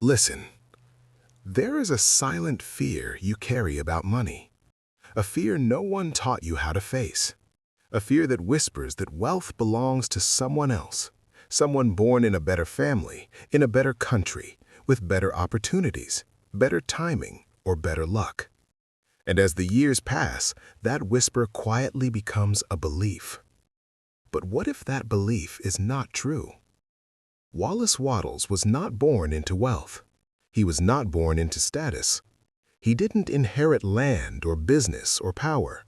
Listen, there is a silent fear you carry about money, a fear no one taught you how to face, a fear that whispers that wealth belongs to someone else, someone born in a better family, in a better country, with better opportunities, better timing, or better luck. And as the years pass, that whisper quietly becomes a belief. But what if that belief is not true? Wallace Wattles was not born into wealth. He was not born into status. He didn't inherit land or business or power.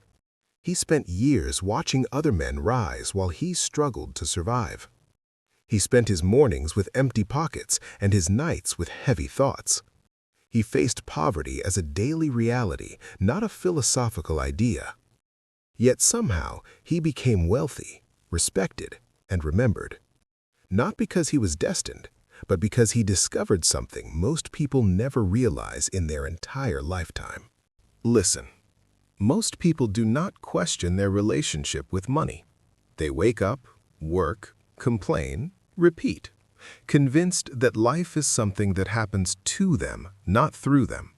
He spent years watching other men rise while he struggled to survive. He spent his mornings with empty pockets and his nights with heavy thoughts. He faced poverty as a daily reality, not a philosophical idea. Yet somehow he became wealthy, respected, and remembered. Not because he was destined, but because he discovered something most people never realize in their entire lifetime. Listen, most people do not question their relationship with money. They wake up, work, complain, repeat, convinced that life is something that happens to them, not through them.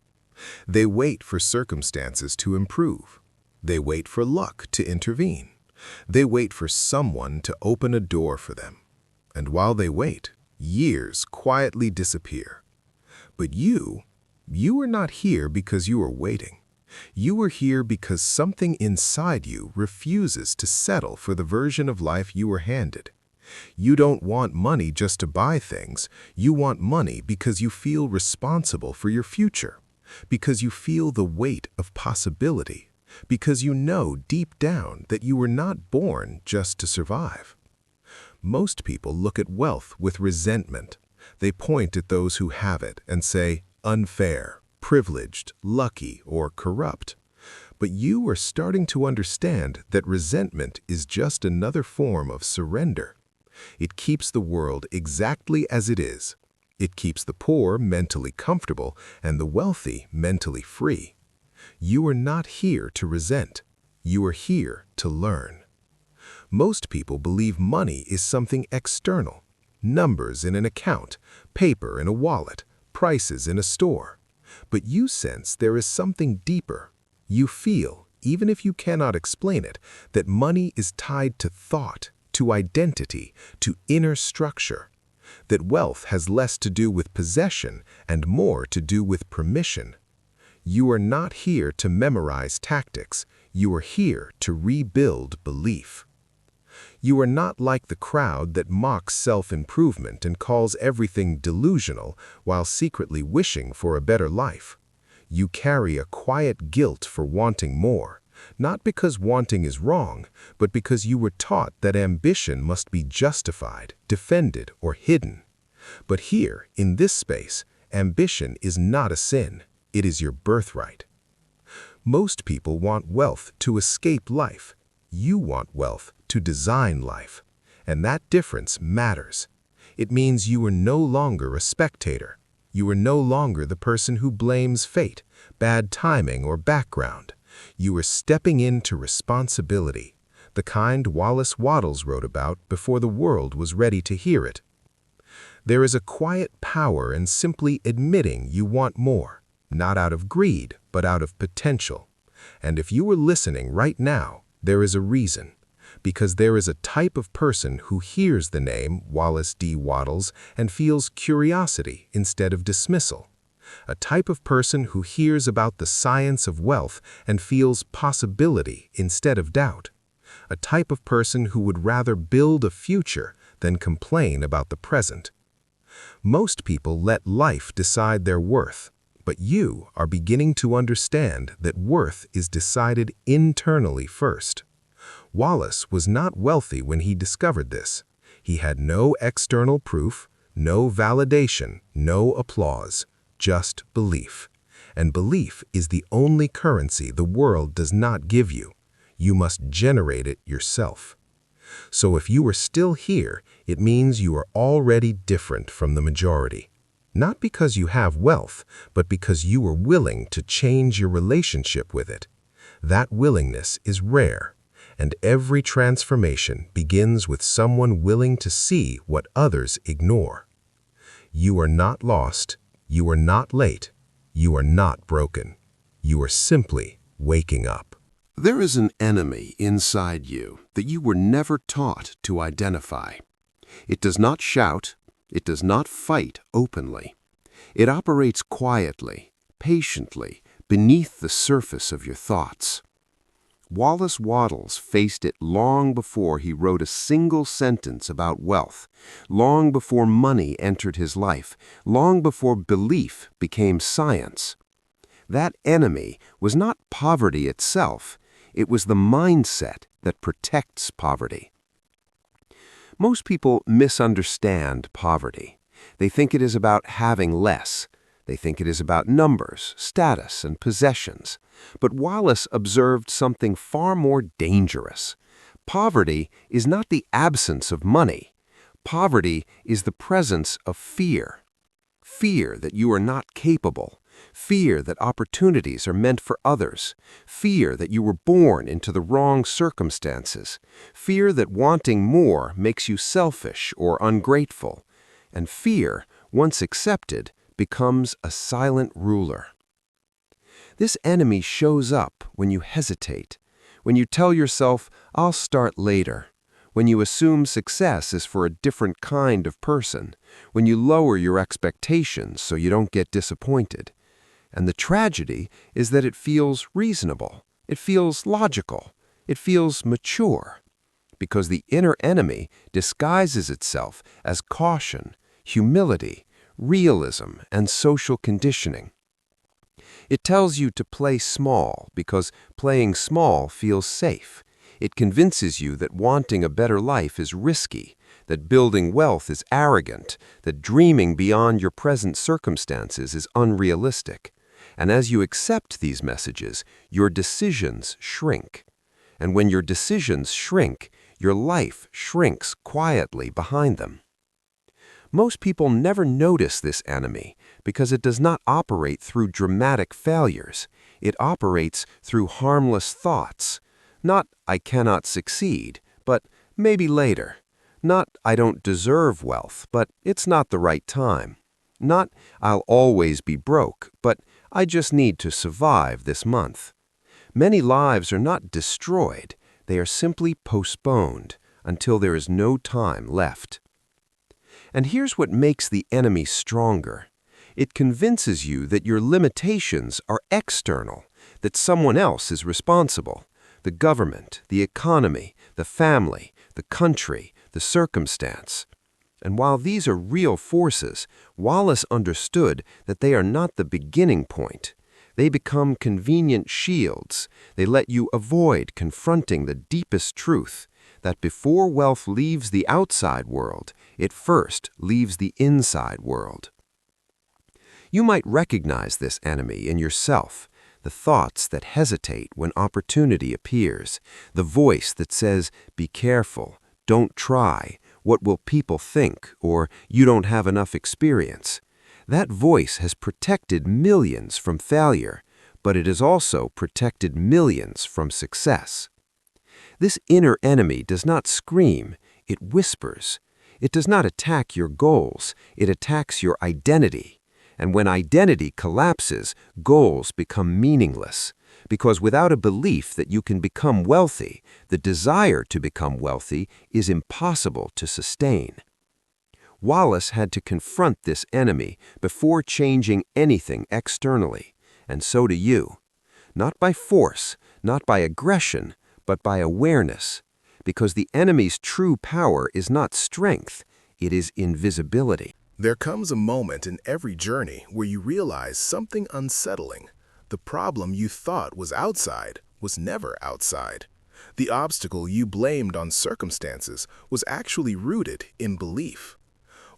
They wait for circumstances to improve. They wait for luck to intervene. They wait for someone to open a door for them. And while they wait, years quietly disappear. But you are not here because you are waiting. You are here because something inside you refuses to settle for the version of life you were handed. You don't want money just to buy things. You want money because you feel responsible for your future, because you feel the weight of possibility, because you know deep down that you were not born just to survive. Most people look at wealth with resentment. They point at those who have it and say, unfair, privileged, lucky, or corrupt. But you are starting to understand that resentment is just another form of surrender. It keeps the world exactly as it is. It keeps the poor mentally comfortable and the wealthy mentally free. You are not here to resent. You are here to learn. Most people believe money is something external. Numbers in an account, paper in a wallet, prices in a store. But you sense there is something deeper. You feel, even if you cannot explain it, that money is tied to thought, to identity, to inner structure. That wealth has less to do with possession and more to do with permission. You are not here to memorize tactics. You are here to rebuild belief. You are not like the crowd that mocks self-improvement and calls everything delusional while secretly wishing for a better life. You carry a quiet guilt for wanting more, not because wanting is wrong, but because you were taught that ambition must be justified, defended, or hidden. But here, in this space, ambition is not a sin. It is your birthright. Most people want wealth to escape life. You want wealth to design life. And that difference matters. It means you are no longer a spectator. You are no longer the person who blames fate, bad timing, or background. You are stepping into responsibility, the kind Wallace Wattles wrote about before the world was ready to hear it. There is a quiet power in simply admitting you want more, not out of greed, but out of potential. And if you are listening right now, there is a reason. Because there is a type of person who hears the name Wallace D. Wattles and feels curiosity instead of dismissal. A type of person who hears about the science of wealth and feels possibility instead of doubt. A type of person who would rather build a future than complain about the present. Most people let life decide their worth, but you are beginning to understand that worth is decided internally first. Wallace was not wealthy when he discovered this. He had no external proof, no validation, no applause, just belief. And belief is the only currency the world does not give you. You must generate it yourself. So if you are still here, it means you are already different from the majority. Not because you have wealth, but because you are willing to change your relationship with it. That willingness is rare. And every transformation begins with someone willing to see what others ignore. You are not lost, You are not late. You are not broken. You are simply waking up. There is an enemy inside you that you were never taught to identify. It does not shout. It does not fight openly. It operates quietly, patiently, beneath the surface of your thoughts. Wallace Wattles faced it long before he wrote a single sentence about wealth, long before money entered his life, long before belief became science. That enemy was not poverty itself, it was the mindset that protects poverty. Most people misunderstand poverty. They think it is about having less. They think it is about numbers, status, and possessions. But Wallace observed something far more dangerous. Poverty is not the absence of money. Poverty is the presence of fear. Fear that you are not capable. Fear that opportunities are meant for others. Fear that you were born into the wrong circumstances. Fear that wanting more makes you selfish or ungrateful. And fear, once accepted, becomes a silent ruler. This enemy shows up when you hesitate, when you tell yourself, "I'll start later," when you assume success is for a different kind of person, when you lower your expectations so you don't get disappointed. And the tragedy is that it feels reasonable, it feels logical, it feels mature, because the inner enemy disguises itself as caution, humility, realism, and social conditioning. It tells you to play small because playing small feels safe. It convinces you that wanting a better life is risky, that building wealth is arrogant, that dreaming beyond your present circumstances is unrealistic. And as you accept these messages, your decisions shrink. And when your decisions shrink, your life shrinks quietly behind them. Most people never notice this enemy because it does not operate through dramatic failures. It operates through harmless thoughts. Not, "I cannot succeed," but "maybe later." Not, "I don't deserve wealth," but "it's not the right time." Not, "I'll always be broke," but "I just need to survive this month." Many lives are not destroyed. They are simply postponed until there is no time left. And here's what makes the enemy stronger. It convinces you that your limitations are external, that someone else is responsible. The government, the economy, the family, the country, the circumstance. And while these are real forces, Wallace understood that they are not the beginning point. They become convenient shields. They let you avoid confronting the deepest truth, that before wealth leaves the outside world, it first leaves the inside world. You might recognize this enemy in yourself, the thoughts that hesitate when opportunity appears, the voice that says, "Be careful, don't try, what will people think," or "you don't have enough experience." That voice has protected millions from failure, but it has also protected millions from success. This inner enemy does not scream, it whispers. It does not attack your goals, it attacks your identity. And when identity collapses, goals become meaningless. Because without a belief that you can become wealthy, the desire to become wealthy is impossible to sustain. Wallace had to confront this enemy before changing anything externally, and so do you. Not by force, not by aggression, but by awareness, because the enemy's true power is not strength, it is invisibility. There comes a moment in every journey where you realize something unsettling. The problem you thought was outside was never outside. The obstacle you blamed on circumstances was actually rooted in belief.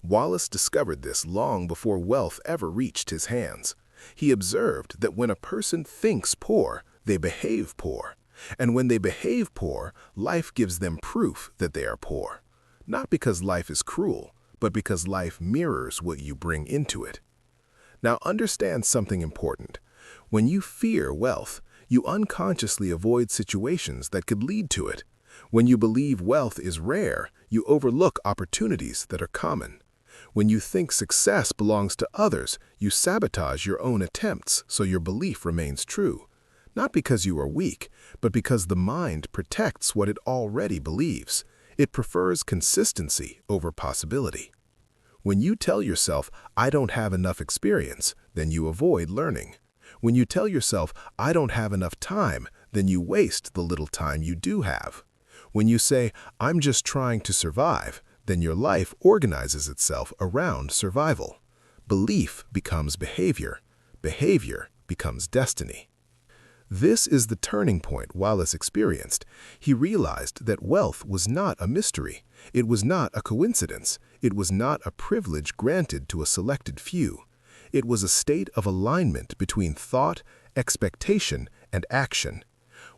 Wallace discovered this long before wealth ever reached his hands. He observed that when a person thinks poor, they behave poor. And when they behave poor, life gives them proof that they are poor. Not because life is cruel, but because life mirrors what you bring into it. Now understand something important. When you fear wealth, you unconsciously avoid situations that could lead to it. When you believe wealth is rare, you overlook opportunities that are common. When you think success belongs to others, you sabotage your own attempts so your belief remains true. Not because you are weak, but because the mind protects what it already believes. It prefers consistency over possibility. When you tell yourself, "I don't have enough experience," then you avoid learning. When you tell yourself, "I don't have enough time," then you waste the little time you do have. When you say, "I'm just trying to survive," then your life organizes itself around survival. Belief becomes behavior. Behavior becomes destiny. This is the turning point Wallace experienced. He realized that wealth was not a mystery. It was not a coincidence. It was not a privilege granted to a selected few. It was a state of alignment between thought, expectation, and action.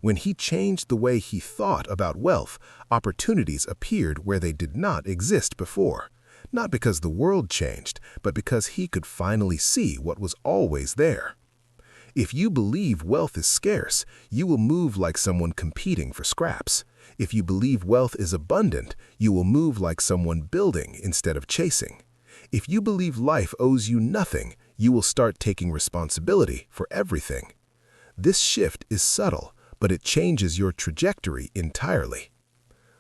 When he changed the way he thought about wealth, opportunities appeared where they did not exist before. Not because the world changed, but because he could finally see what was always there. If you believe wealth is scarce, you will move like someone competing for scraps. If you believe wealth is abundant, you will move like someone building instead of chasing. If you believe life owes you nothing, you will start taking responsibility for everything. This shift is subtle, but it changes your trajectory entirely.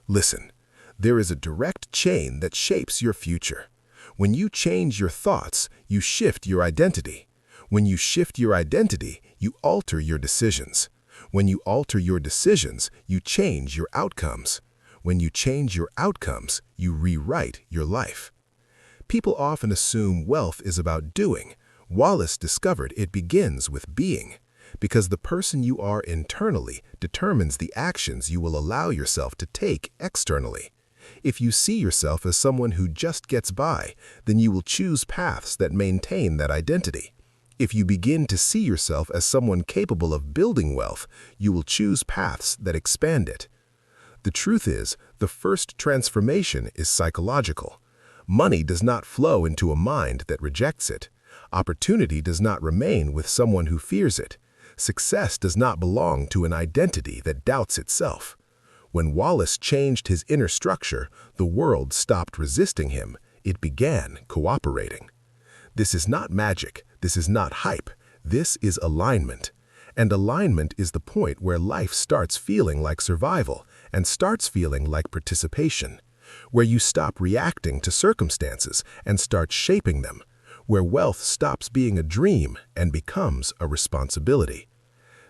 Listen, there is a direct chain that shapes your future. When you change your thoughts, you shift your identity. When you shift your identity, you alter your decisions. When you alter your decisions, you change your outcomes. When you change your outcomes, you rewrite your life. People often assume wealth is about doing. Wallace discovered it begins with being, because the person you are internally determines the actions you will allow yourself to take externally. If you see yourself as someone who just gets by, then you will choose paths that maintain that identity. If you begin to see yourself as someone capable of building wealth, you will choose paths that expand it. The truth is, the first transformation is psychological. Money does not flow into a mind that rejects it. Opportunity does not remain with someone who fears it. Success does not belong to an identity that doubts itself. When Wallace changed his inner structure, the world stopped resisting him. It began cooperating. This is not magic. This is not hype. This is alignment. And alignment is the point where life starts feeling like survival and starts feeling like participation, where you stop reacting to circumstances and start shaping them, where wealth stops being a dream and becomes a responsibility.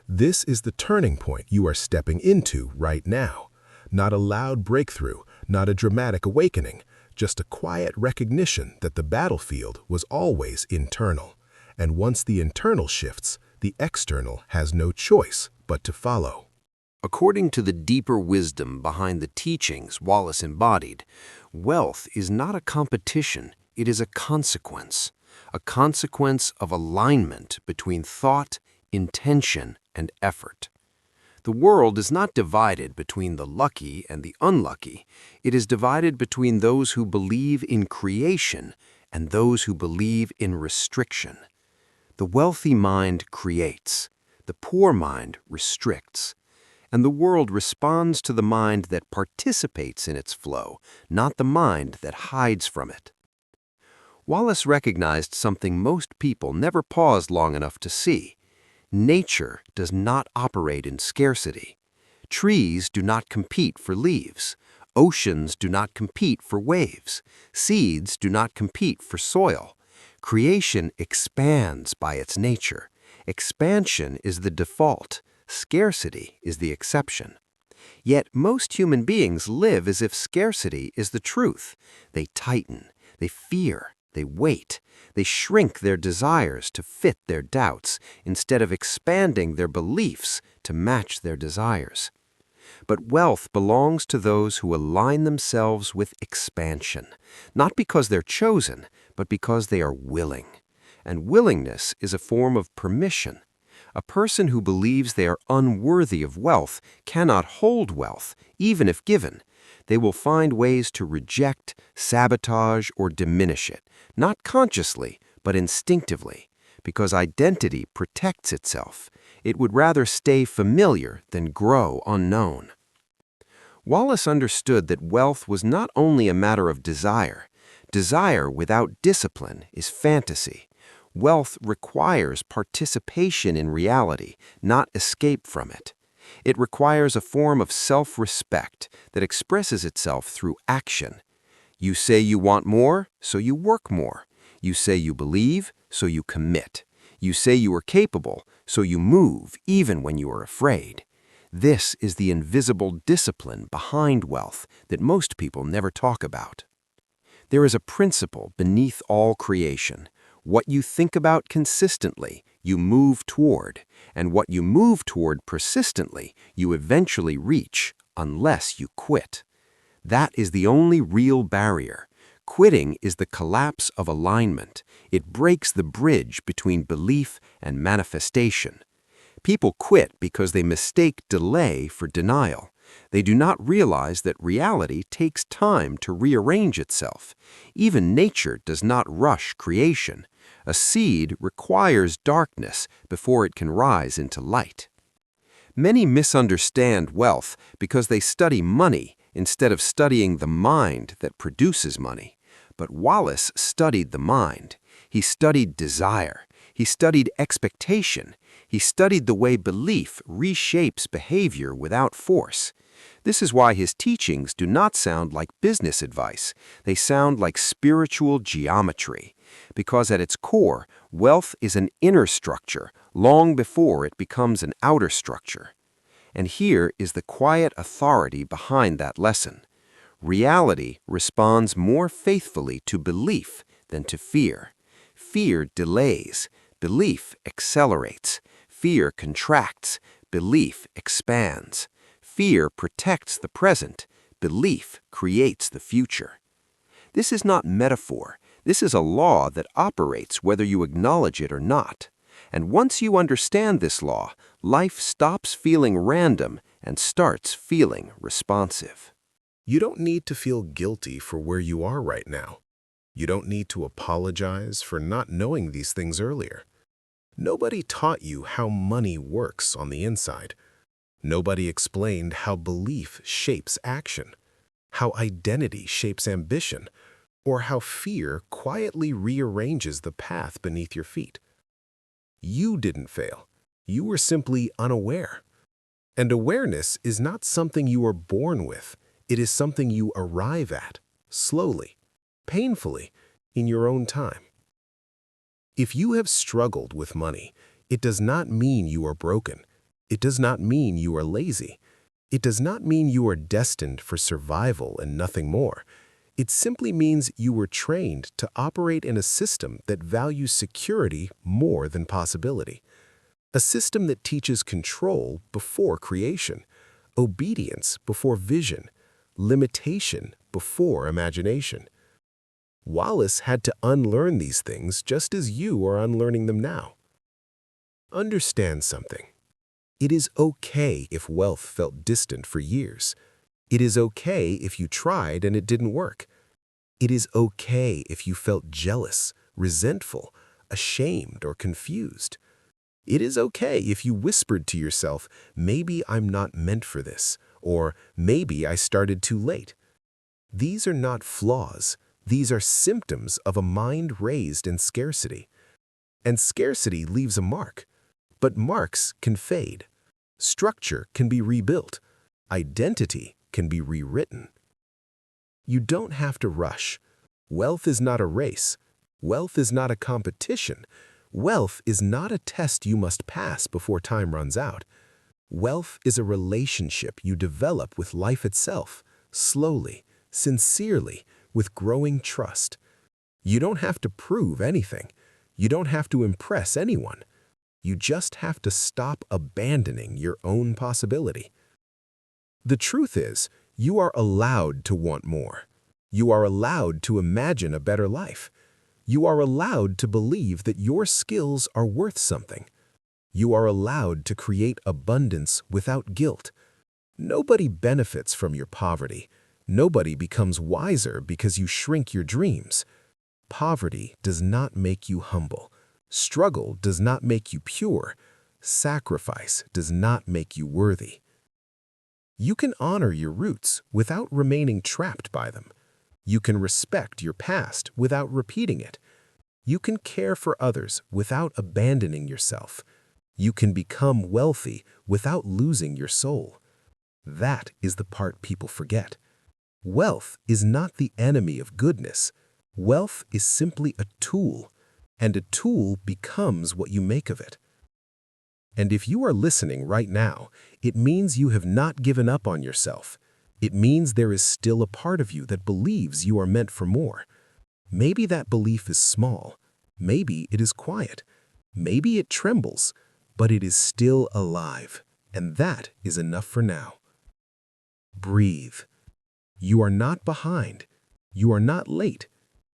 This is the turning point you are stepping into right now. Not a loud breakthrough, not a dramatic awakening, just a quiet recognition that the battlefield was always internal. And once the internal shifts, the external has no choice but to follow. According to the deeper wisdom behind the teachings Wallace embodied, wealth is not a competition, it is a consequence of alignment between thought, intention, and effort. The world is not divided between the lucky and the unlucky. It is divided between those who believe in creation and those who believe in restriction. The wealthy mind creates, the poor mind restricts, and the world responds to the mind that participates in its flow, not the mind that hides from it. Wallace recognized something most people never paused long enough to see. Nature does not operate in scarcity. Trees do not compete for leaves. Oceans do not compete for waves. Seeds do not compete for soil. Creation expands by its nature. Expansion is the default. Scarcity is the exception. Yet most human beings live as if scarcity is the truth. They tighten, they fear, they wait. They shrink their desires to fit their doubts instead of expanding their beliefs to match their desires. But wealth belongs to those who align themselves with expansion, not because they're chosen, but because they are willing. And willingness is a form of permission. A person who believes they are unworthy of wealth cannot hold wealth, even if given. They will find ways to reject, sabotage, or diminish it, not consciously, but instinctively, because identity protects itself. It would rather stay familiar than grow unknown. Wallace understood that wealth was not only a matter of desire. Desire without discipline is fantasy. Wealth requires participation in reality, not escape from it. It requires a form of self-respect that expresses itself through action. You say you want more, so you work more. You say you believe, so you commit. You say you are capable, so you move even when you are afraid. This is the invisible discipline behind wealth that most people never talk about. There is a principle beneath all creation. What you think about consistently, you move toward, and what you move toward persistently, you eventually reach, unless you quit. That is the only real barrier. Quitting is the collapse of alignment. It breaks the bridge between belief and manifestation. People quit because they mistake delay for denial. They do not realize that reality takes time to rearrange itself. Even nature does not rush creation. A seed requires darkness before it can rise into light. Many misunderstand wealth because they study money instead of studying the mind that produces money. But Wallace studied the mind. He studied desire. He studied expectation. He studied the way belief reshapes behavior without force. This is why his teachings do not sound like business advice. They sound like spiritual geometry. Because at its core, wealth is an inner structure long before it becomes an outer structure. And here is the quiet authority behind that lesson. Reality responds more faithfully to belief than to fear. Fear delays. Belief accelerates. Fear contracts. Belief expands. Fear protects the present. Belief creates the future. This is not metaphor. This is a law that operates whether you acknowledge it or not. And once you understand this law, life stops feeling random and starts feeling responsive. You don't need to feel guilty for where you are right now. You don't need to apologize for not knowing these things earlier. Nobody taught you how money works on the inside. Nobody explained how belief shapes action, how identity shapes ambition, or how fear quietly rearranges the path beneath your feet. You didn't fail. You were simply unaware. And awareness is not something you are born with. It is something you arrive at, slowly, painfully, in your own time. If you have struggled with money, it does not mean you are broken. It does not mean you are lazy. It does not mean you are destined for survival and nothing more. It simply means you were trained to operate in a system that values security more than possibility. A system that teaches control before creation, obedience before vision, limitation before imagination. Wallace had to unlearn these things just as you are unlearning them now. Understand something. It is okay if wealth felt distant for years. It is okay if you tried and it didn't work. It is okay if you felt jealous, resentful, ashamed, or confused. It is okay if you whispered to yourself, maybe I'm not meant for this, or maybe I started too late. These are not flaws. These are symptoms of a mind raised in scarcity. And scarcity leaves a mark. But marks can fade. Structure can be rebuilt. Identity can be rewritten. You don't have to rush. Wealth is not a race. Wealth is not a competition. Wealth is not a test you must pass before time runs out. Wealth is a relationship you develop with life itself, slowly, sincerely, with growing trust. You don't have to prove anything. You don't have to impress anyone. You just have to stop abandoning your own possibility. The truth is, you are allowed to want more. You are allowed to imagine a better life. You are allowed to believe that your skills are worth something. You are allowed to create abundance without guilt. Nobody benefits from your poverty. Nobody becomes wiser because you shrink your dreams. Poverty does not make you humble. Struggle does not make you pure. Sacrifice does not make you worthy. You can honor your roots without remaining trapped by them. You can respect your past without repeating it. You can care for others without abandoning yourself. You can become wealthy without losing your soul. That is the part people forget. Wealth is not the enemy of goodness. Wealth is simply a tool, and a tool becomes what you make of it. And if you are listening right now, it means you have not given up on yourself. It means there is still a part of you that believes you are meant for more. Maybe that belief is small. Maybe it is quiet. Maybe it trembles, but it is still alive, and that is enough for now. Breathe. You are not behind. You are not late.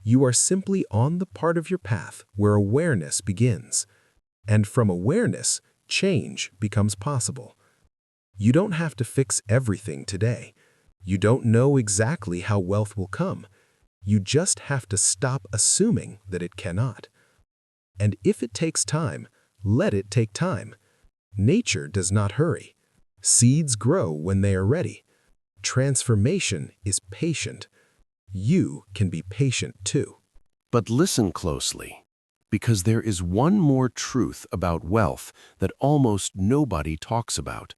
You are simply on the part of your path where awareness begins. And from awareness, change becomes possible. You don't have to fix everything today. You don't know exactly how wealth will come. You just have to stop assuming that it cannot. And if it takes time, let it take time. Nature does not hurry. Seeds grow when they are ready. Transformation is patient. You can be patient too. But listen closely, because there is one more truth about wealth that almost nobody talks about.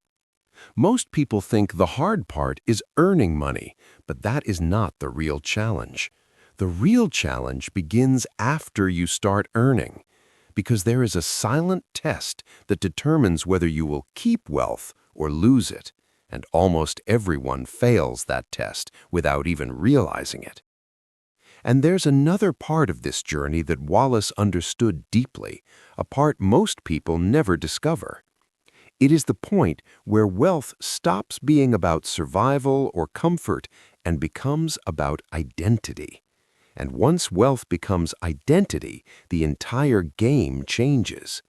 Most people think the hard part is earning money, but that is not the real challenge. The real challenge begins after you start earning, because there is a silent test that determines whether you will keep wealth or lose it, and almost everyone fails that test without even realizing it. And there's another part of this journey that Wallace understood deeply, a part most people never discover. It is the point where wealth stops being about survival or comfort and becomes about identity. And once wealth becomes identity, the entire game changes.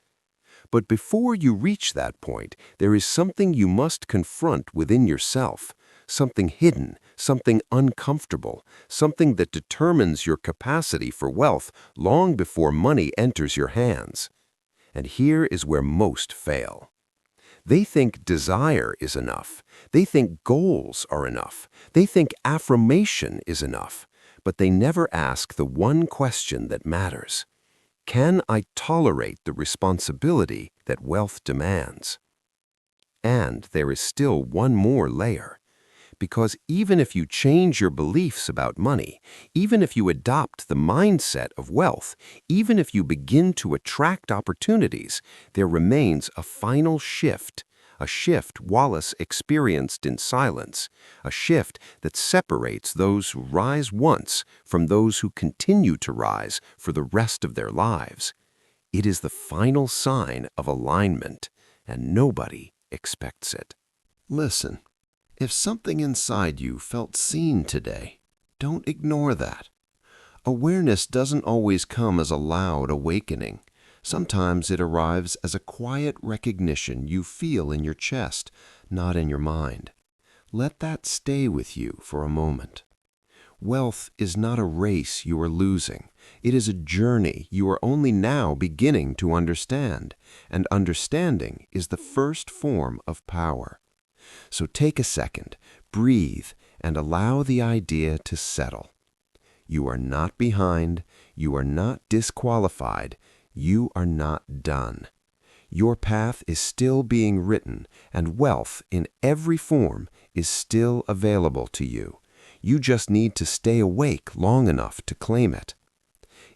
But before you reach that point, there is something you must confront within yourself, something hidden, something uncomfortable, something that determines your capacity for wealth long before money enters your hands. And here is where most fail. They think desire is enough. They think goals are enough. They think affirmation is enough. But they never ask the one question that matters. Can I tolerate the responsibility that wealth demands? And there is still one more layer. Because even if you change your beliefs about money, even if you adopt the mindset of wealth, even if you begin to attract opportunities, there remains a final shift, a shift Wallace experienced in silence, a shift that separates those who rise once from those who continue to rise for the rest of their lives. It is the final sign of alignment, and nobody expects it. Listen. If something inside you felt seen today, don't ignore that. Awareness doesn't always come as a loud awakening. Sometimes it arrives as a quiet recognition you feel in your chest, not in your mind. Let that stay with you for a moment. Wealth is not a race you are losing. It is a journey you are only now beginning to understand, and understanding is the first form of power. So take a second, breathe, and allow the idea to settle. You are not behind, you are not disqualified, you are not done. Your path is still being written, and wealth in every form is still available to you. You just need to stay awake long enough to claim it.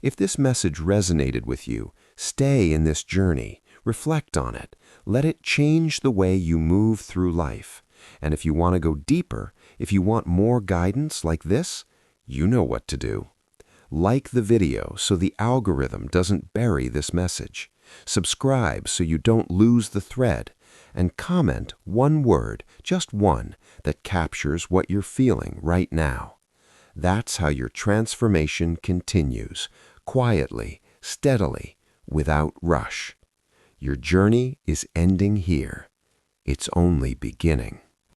If this message resonated with you, stay in this journey, reflect on it. Let it change the way you move through life. And if you want to go deeper, if you want more guidance like this, you know what to do. Like the video so the algorithm doesn't bury this message. Subscribe so you don't lose the thread. And comment one word, just one, that captures what you're feeling right now. That's how your transformation continues, quietly, steadily, without rush. Your journey is ending here. It's only beginning.